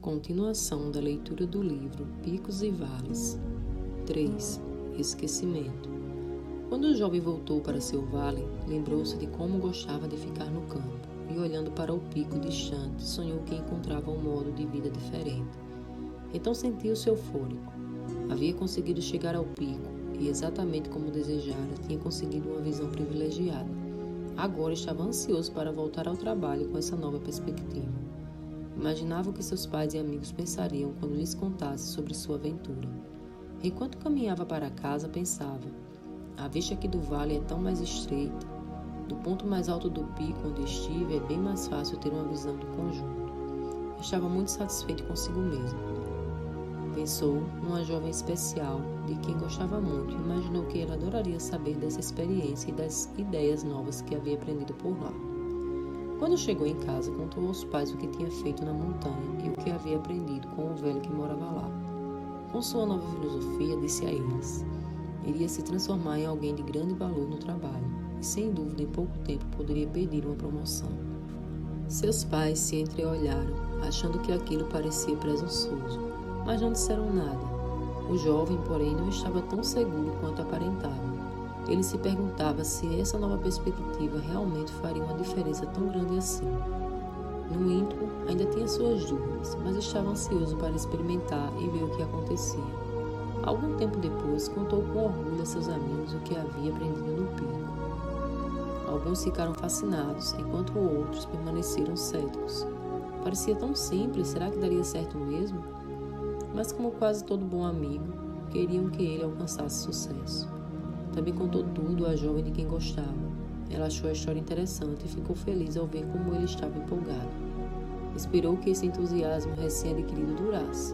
Continuação da leitura do livro Picos e Vales. 3. Esquecimento. Quando o jovem voltou para seu vale, lembrou-se de como gostava de ficar no campo e, olhando para o pico distante, sonhou que encontrava um modo de vida diferente. Então sentiu-se eufórico. Havia conseguido chegar ao pico e, exatamente como desejara, tinha conseguido uma visão privilegiada. Agora estava ansioso para voltar ao trabalho com essa nova perspectiva. Imaginava o que seus pais e amigos pensariam quando lhes contasse sobre sua aventura. Enquanto caminhava para casa, pensava: a vista aqui do vale é tão mais estreita. Do ponto mais alto do pico onde estive, é bem mais fácil ter uma visão do conjunto. Estava muito satisfeito consigo mesmo. Pensou numa jovem especial, de quem gostava muito, e imaginou que ela adoraria saber dessa experiência e das ideias novas que havia aprendido por lá. Quando chegou em casa, contou aos pais o que tinha feito na montanha e o que havia aprendido com o velho que morava lá. Com sua nova filosofia, disse a eles: iria se transformar em alguém de grande valor no trabalho e, sem dúvida, em pouco tempo poderia pedir uma promoção. Seus pais se entreolharam, achando que aquilo parecia presunçoso, mas não disseram nada. O jovem, porém, não estava tão seguro quanto aparentava. Ele se perguntava se essa nova perspectiva realmente faria uma diferença tão grande assim. No íntimo, ainda tinha suas dúvidas, mas estava ansioso para experimentar e ver o que acontecia. Algum tempo depois, contou com orgulho a seus amigos o que havia aprendido no pico. Alguns ficaram fascinados, enquanto outros permaneceram céticos. Parecia tão simples, será que daria certo mesmo? Mas, como quase todo bom amigo, queriam que ele alcançasse sucesso. Também contou tudo à jovem de quem gostava. Ela achou a história interessante e ficou feliz ao ver como ele estava empolgado. Esperou que esse entusiasmo recém-adquirido durasse.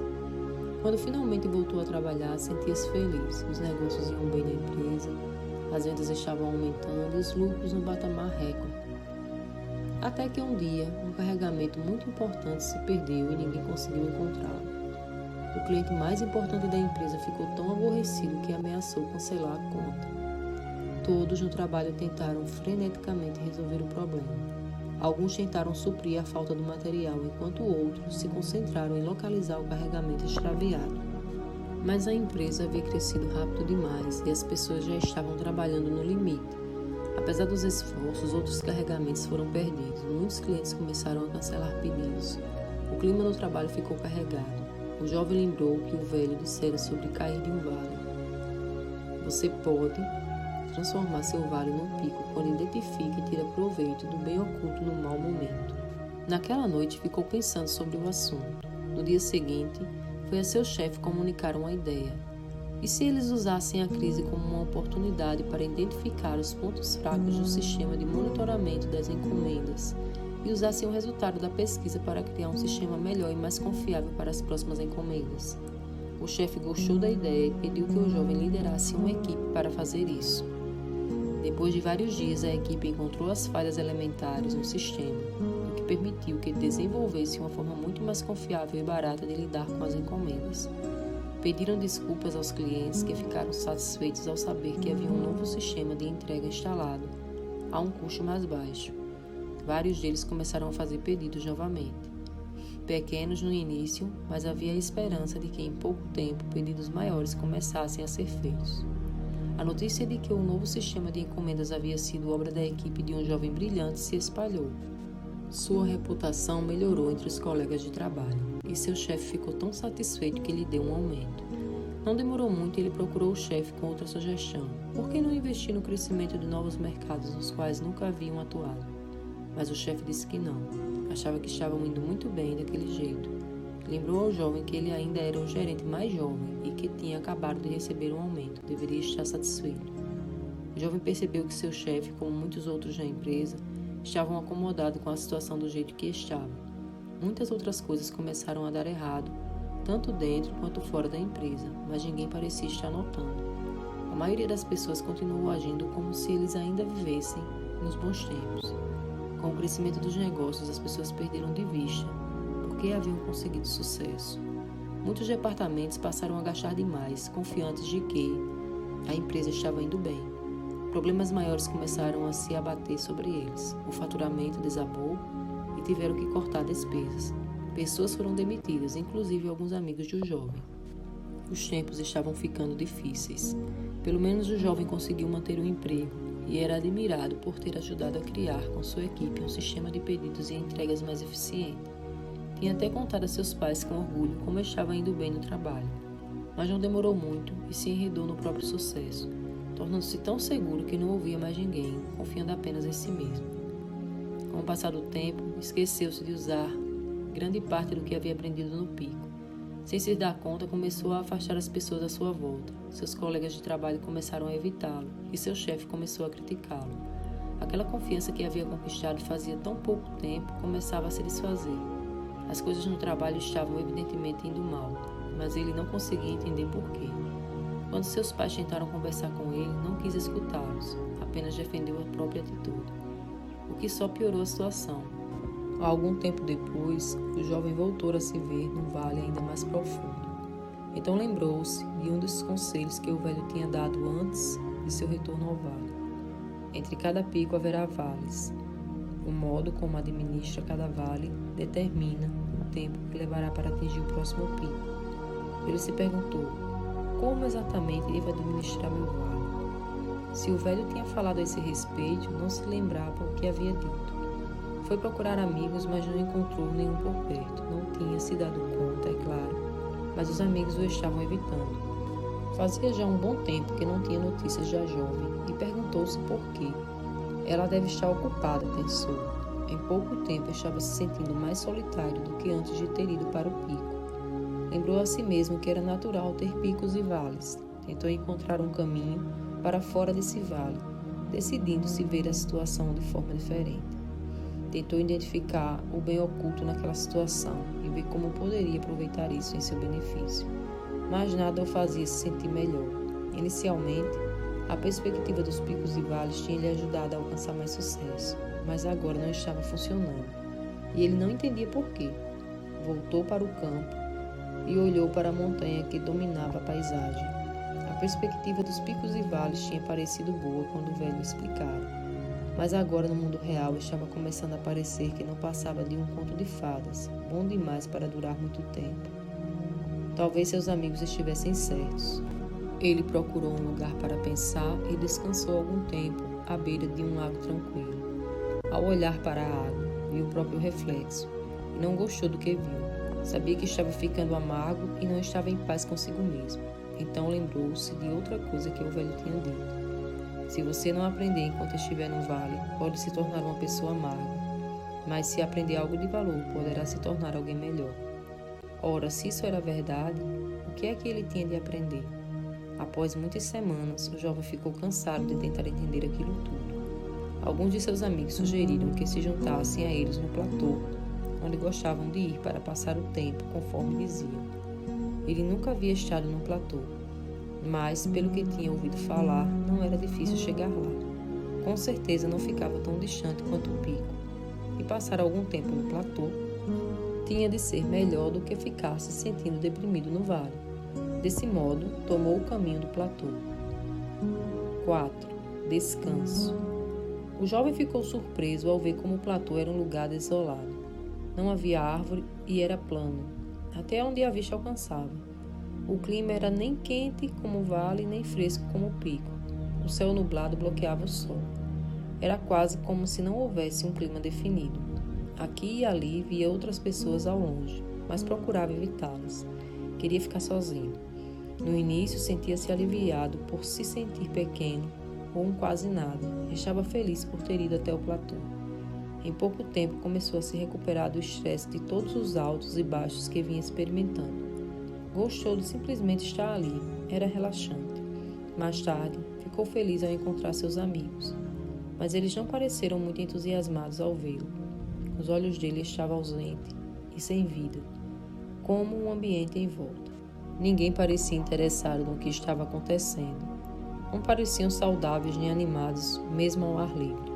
Quando finalmente voltou a trabalhar, sentia-se feliz. Os negócios iam bem na empresa, as vendas estavam aumentando e os lucros no patamar recorde. Até que um dia, um carregamento muito importante se perdeu e ninguém conseguiu encontrá-lo. O cliente mais importante da empresa ficou tão aborrecido que ameaçou cancelar a conta. Todos no trabalho tentaram freneticamente resolver o problema. Alguns tentaram suprir a falta do material, enquanto outros se concentraram em localizar o carregamento extraviado. Mas a empresa havia crescido rápido demais e as pessoas já estavam trabalhando no limite. Apesar dos esforços, outros carregamentos foram perdidos. Muitos clientes começaram a cancelar pedidos. O clima no trabalho ficou carregado. O jovem lembrou que o velho dissera sobre cair de um vale. Você pode transformar seu vale num pico quando identifica e tira proveito do bem oculto no mau momento. Naquela noite ficou pensando sobre o assunto. No dia seguinte, foi a seu chefe comunicar uma ideia. E se eles usassem a crise como uma oportunidade para identificar os pontos fracos do sistema de monitoramento das encomendas e usassem o resultado da pesquisa para criar um sistema melhor e mais confiável para as próximas encomendas? O chefe gostou da ideia e pediu que o jovem liderasse uma equipe para fazer isso. Depois de vários dias, a equipe encontrou as falhas elementares no sistema, o que permitiu que ele desenvolvesse uma forma muito mais confiável e barata de lidar com as encomendas. Pediram desculpas aos clientes que ficaram satisfeitos ao saber que havia um novo sistema de entrega instalado, a um custo mais baixo. Vários deles começaram a fazer pedidos novamente. Pequenos no início, mas havia a esperança de que em pouco tempo pedidos maiores começassem a ser feitos. A notícia de que o novo sistema de encomendas havia sido obra da equipe de um jovem brilhante se espalhou. Sua reputação melhorou entre os colegas de trabalho, e seu chefe ficou tão satisfeito que lhe deu um aumento. Não demorou muito e ele procurou o chefe com outra sugestão. Por que não investir no crescimento de novos mercados nos quais nunca haviam atuado? Mas o chefe disse que não. Achava que estavam indo muito bem daquele jeito. Lembrou ao jovem que ele ainda era o gerente mais jovem e que tinha acabado de receber um aumento. Deveria estar satisfeito. O jovem percebeu que seu chefe, como muitos outros na empresa, estavam acomodados com a situação do jeito que estava. Muitas outras coisas começaram a dar errado, tanto dentro quanto fora da empresa, mas ninguém parecia estar notando. A maioria das pessoas continuou agindo como se eles ainda vivessem nos bons tempos. Com o crescimento dos negócios, as pessoas perderam de vista porque haviam conseguido sucesso. Muitos departamentos passaram a gastar demais, confiantes de que a empresa estava indo bem. Problemas maiores começaram a se abater sobre eles. O faturamento desabou e tiveram que cortar despesas. Pessoas foram demitidas, inclusive alguns amigos do jovem. Os tempos estavam ficando difíceis. Pelo menos o jovem conseguiu manter o emprego e era admirado por ter ajudado a criar com sua equipe um sistema de pedidos e entregas mais eficiente. Tinha até contado a seus pais com orgulho como estava indo bem no trabalho. Mas não demorou muito e se enredou no próprio sucesso, tornando-se tão seguro que não ouvia mais ninguém, confiando apenas em si mesmo. Com o passar do tempo, esqueceu-se de usar grande parte do que havia aprendido no pico. Sem se dar conta, começou a afastar as pessoas à sua volta. Seus colegas de trabalho começaram a evitá-lo e seu chefe começou a criticá-lo. Aquela confiança que havia conquistado fazia tão pouco tempo começava a se desfazer. As coisas no trabalho estavam evidentemente indo mal, mas ele não conseguia entender por quê. Quando seus pais tentaram conversar com ele, não quis escutá-los, apenas defendeu a própria atitude, o que só piorou a situação. Algum tempo depois, o jovem voltou a se ver num vale ainda mais profundo. Então lembrou-se de um dos conselhos que o velho tinha dado antes de seu retorno ao vale. Entre cada pico haverá vales. O modo como administra cada vale determina o tempo que levará para atingir o próximo pico. Ele se perguntou, como exatamente devo administrar meu vale? Se o velho tinha falado a esse respeito, não se lembrava o que havia dito. Foi procurar amigos, mas não encontrou nenhum por perto. Não tinha se dado conta, é claro, mas os amigos o estavam evitando. Fazia já um bom tempo que não tinha notícias da jovem e perguntou-se por quê. Ela deve estar ocupada, pensou. Em pouco tempo estava se sentindo mais solitário do que antes de ter ido para o pico. Lembrou a si mesmo que era natural ter picos e vales. Tentou encontrar um caminho para fora desse vale, decidindo-se ver a situação de forma diferente. Tentou identificar o bem oculto naquela situação e ver como poderia aproveitar isso em seu benefício. Mas nada o fazia se sentir melhor. Inicialmente, a perspectiva dos picos e vales tinha lhe ajudado a alcançar mais sucesso, mas agora não estava funcionando. E ele não entendia por quê. Voltou para o campo e olhou para a montanha que dominava a paisagem. A perspectiva dos picos e vales tinha parecido boa quando o velho explicara. Mas agora no mundo real estava começando a parecer que não passava de um conto de fadas, bom demais para durar muito tempo. Talvez seus amigos estivessem certos. Ele procurou um lugar para pensar e descansou algum tempo à beira de um lago tranquilo. Ao olhar para a água, viu o próprio reflexo e não gostou do que viu. Sabia que estava ficando amargo e não estava em paz consigo mesmo. Então lembrou-se de outra coisa que o velho tinha dito. Se você não aprender enquanto estiver no vale, pode se tornar uma pessoa amarga. Mas se aprender algo de valor, poderá se tornar alguém melhor. Ora, se isso era verdade, o que é que ele tinha de aprender? Após muitas semanas, o jovem ficou cansado de tentar entender aquilo tudo. Alguns de seus amigos sugeriram que se juntassem a eles no platô, onde gostavam de ir para passar o tempo, conforme diziam. Ele nunca havia estado num platô, mas, pelo que tinha ouvido falar, não era difícil chegar lá. Com certeza não ficava tão distante quanto o pico, e passar algum tempo no platô tinha de ser melhor do que ficar se sentindo deprimido no vale. Desse modo, tomou o caminho do platô. 4. Descanso. O jovem ficou surpreso ao ver como o platô era um lugar desolado. Não havia árvore e era plano, até onde a vista alcançava. O clima era nem quente como o vale, nem fresco como o pico. O céu nublado bloqueava o sol. Era quase como se não houvesse um clima definido. Aqui e ali via outras pessoas ao longe, mas procurava evitá-las. Queria ficar sozinho. No início sentia-se aliviado por se sentir pequeno ou um quase nada. Estava feliz por ter ido até o platô. Em pouco tempo começou a se recuperar do estresse de todos os altos e baixos que vinha experimentando. Gostou de simplesmente estar ali, era relaxante. Mais tarde, ficou feliz ao encontrar seus amigos, mas eles não pareceram muito entusiasmados ao vê-lo. Os olhos dele estavam ausentes e sem vida, como um ambiente em volta. Ninguém parecia interessado no que estava acontecendo. Não pareciam saudáveis nem animados, mesmo ao ar livre.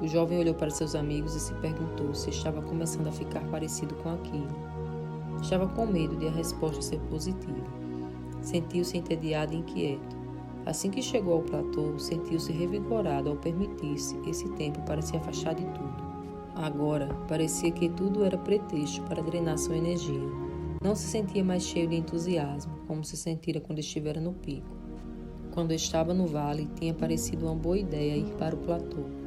O jovem olhou para seus amigos e se perguntou se estava começando a ficar parecido com aquilo. Estava com medo de a resposta ser positiva. Sentiu-se entediado e inquieto. Assim que chegou ao platô, sentiu-se revigorado ao permitir-se esse tempo para se afastar de tudo. Agora, parecia que tudo era pretexto para drenar sua energia. Não se sentia mais cheio de entusiasmo, como se sentira quando estivera no pico. Quando estava no vale, tinha parecido uma boa ideia ir para o platô.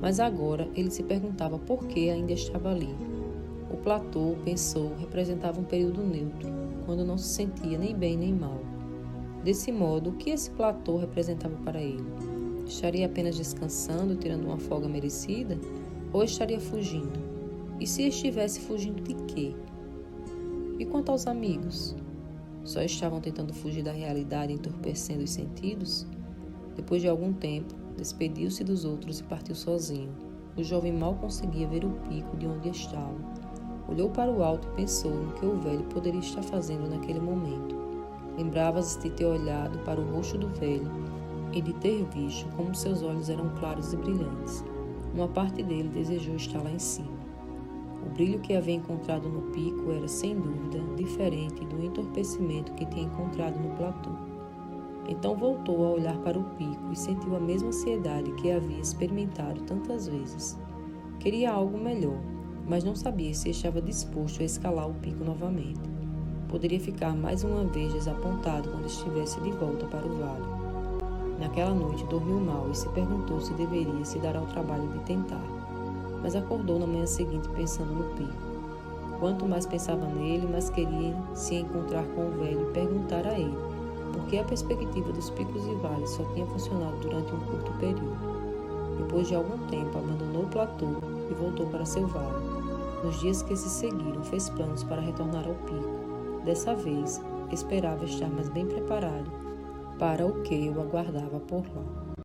Mas agora ele se perguntava por que ainda estava ali. O platô, pensou, representava um período neutro, quando não se sentia nem bem nem mal. Desse modo, o que esse platô representava para ele? Estaria apenas descansando, tirando uma folga merecida? Ou estaria fugindo? E se estivesse fugindo de quê? E quanto aos amigos? Só estavam tentando fugir da realidade, entorpecendo os sentidos? Depois de algum tempo, despediu-se dos outros e partiu sozinho. O jovem mal conseguia ver o pico de onde estava. Olhou para o alto e pensou no que o velho poderia estar fazendo naquele momento. Lembrava-se de ter olhado para o rosto do velho e de ter visto como seus olhos eram claros e brilhantes. Uma parte dele desejou estar lá em cima. O brilho que havia encontrado no pico era, sem dúvida, diferente do entorpecimento que tinha encontrado no platô. Então voltou a olhar para o pico e sentiu a mesma ansiedade que havia experimentado tantas vezes. Queria algo melhor, mas não sabia se estava disposto a escalar o pico novamente. Poderia ficar mais uma vez desapontado quando estivesse de volta para o vale. Naquela noite dormiu mal e se perguntou se deveria se dar ao trabalho de tentar. Mas acordou na manhã seguinte pensando no pico. Quanto mais pensava nele, mais queria se encontrar com o velho e perguntar a ele porque a perspectiva dos picos e vales só tinha funcionado durante um curto período. Depois de algum tempo, abandonou o platô e voltou para seu vale. Nos dias que se seguiram, fez planos para retornar ao pico. Dessa vez, esperava estar mais bem preparado para o que o aguardava por lá.